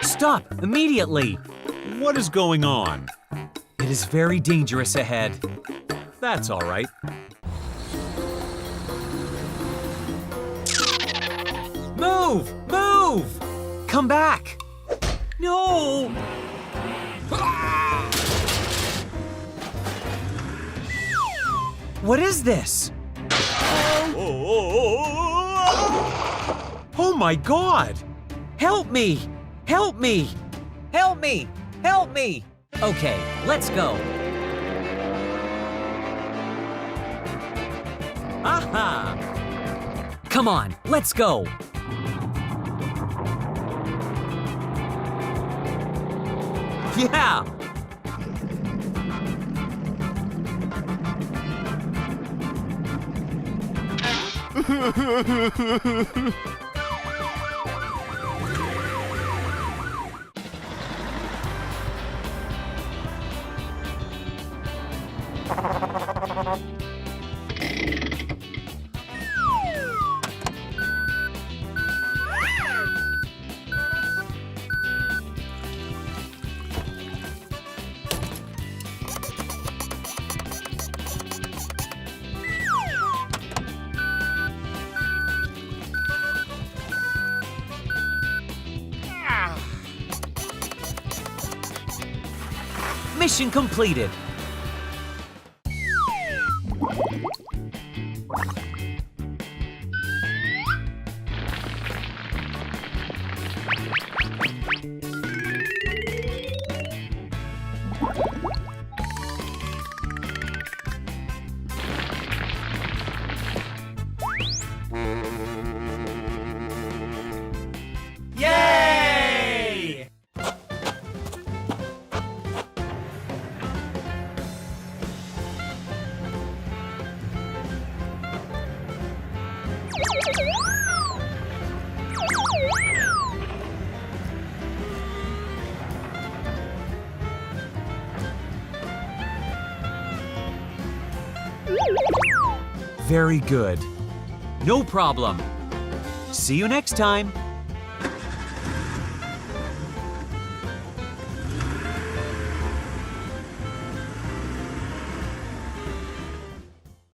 Stop immediately! What is going on? It is very dangerous ahead. That's all right. Move! Move! Come back! No! What is this? Oh my God! Help me! Help me! Help me! Help me! Okay, let's go. Aha! Come on, let's go. Yeah! Mission completed. Yay! Very good. No problem. See you next time.